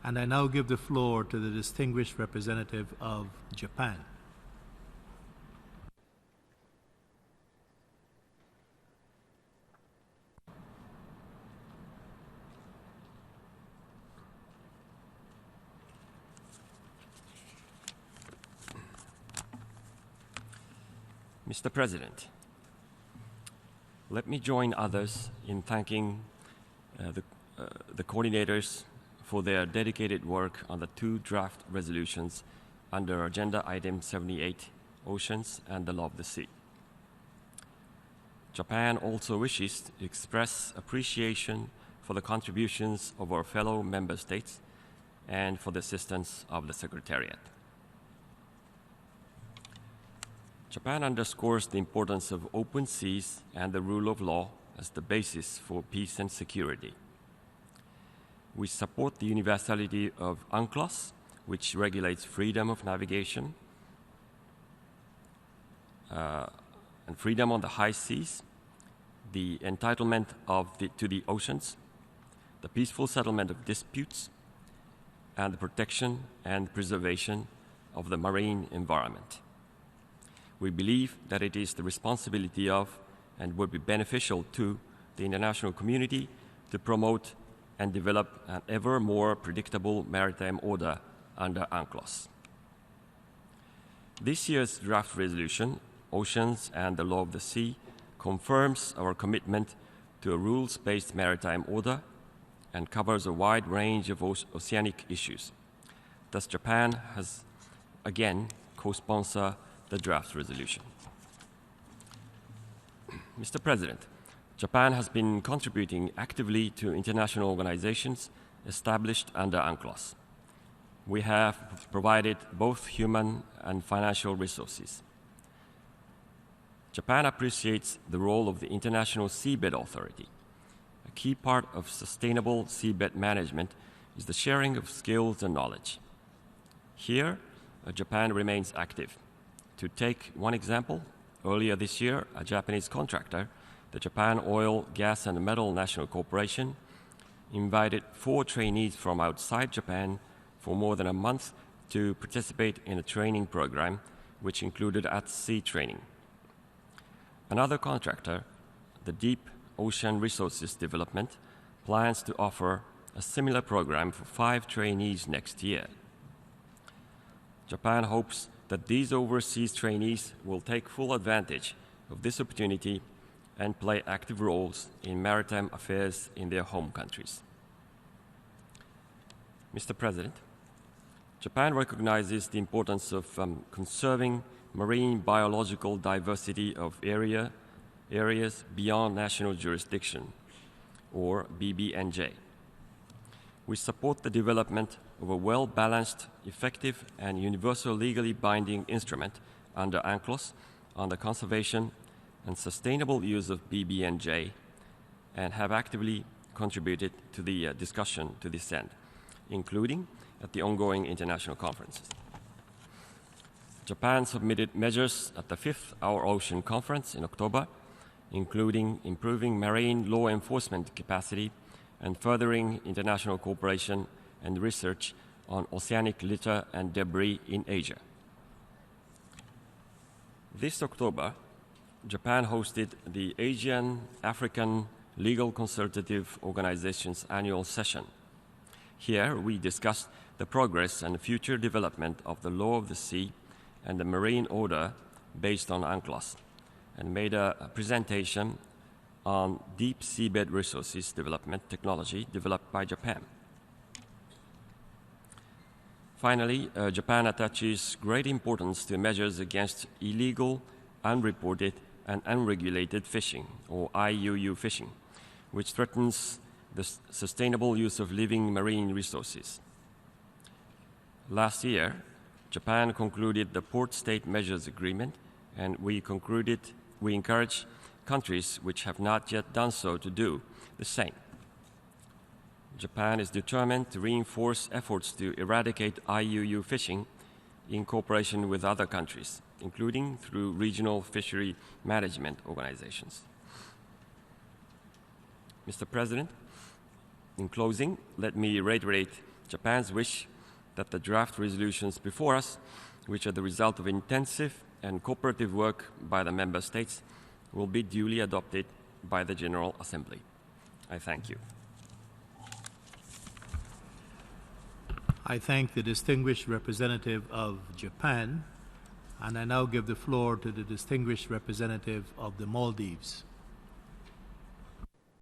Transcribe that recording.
And I now give the floor to the distinguished representative of Japan. Mr. President, let me join others in thanking the coordinators for their dedicated work on the 2 draft resolutions under Agenda Item 78, Oceans and the Law of the Sea. Japan also wishes to express appreciation for the contributions of our fellow member states and for the assistance of the Secretariat. Japan underscores the importance of open seas and the rule of law as the basis for peace and security. We support the universality of UNCLOS, which regulates freedom of navigation and freedom on the high seas, the entitlement to the oceans, the peaceful settlement of disputes, and the protection and preservation of the marine environment. We believe that it is the responsibility of and would be beneficial to the international community to promote and develop an ever more predictable maritime order under UNCLOS. This year's draft resolution, Oceans and the Law of the Sea, confirms our commitment to a rules-based maritime order and covers a wide range of oceanic issues. Thus, Japan has again co-sponsored the draft resolution. Mr. President, Japan has been contributing actively to international organizations established under UNCLOS. We have provided both human and financial resources. Japan appreciates the role of the International Seabed Authority. A key part of sustainable seabed management is the sharing of skills and knowledge. Here, Japan remains active. To take one example, earlier this year, a Japanese contractor, the Japan Oil, Gas and Metal National Corporation, invited 4 trainees from outside Japan for more than a month to participate in a training program, which included at-sea training. Another contractor, the Deep Ocean Resources Development, plans to offer a similar program for 5 trainees next year. Japan hopes that these overseas trainees will take full advantage of this opportunity and play active roles in maritime affairs in their home countries. Mr. President, Japan recognizes the importance of conserving marine biological diversity of areas beyond national jurisdiction, or BBNJ. We support the development of a well-balanced, effective, and universal legally binding instrument under UNCLOS on the conservation and sustainable use of BBNJ, and have actively contributed to the discussion to this end, including at the ongoing international conferences. Japan submitted measures at the 5th Our Ocean Conference in October, including improving marine law enforcement capacity and furthering international cooperation and research on oceanic litter and debris in Asia. This October, Japan hosted the Asian African Legal Consultative Organization's annual session. Here, we discussed the progress and future development of the law of the sea and the marine order based on UNCLOS, and made a presentation on deep seabed resources development technology developed by Japan. Finally, Japan attaches great importance to measures against illegal, unreported, and unregulated fishing, or IUU fishing, which threatens the sustainable use of living marine resources. Last year, Japan concluded the Port State Measures Agreement, and we encourage countries which have not yet done so to do the same. Japan is determined to reinforce efforts to eradicate IUU fishing in cooperation with other countries, including through regional fishery management organizations. Mr. President, in closing, let me reiterate Japan's wish that the draft resolutions before us, which are the result of intensive and cooperative work by the Member States, will be duly adopted by the General Assembly. I thank you. I thank the distinguished representative of Japan, and I now give the floor to the distinguished representative of the Maldives.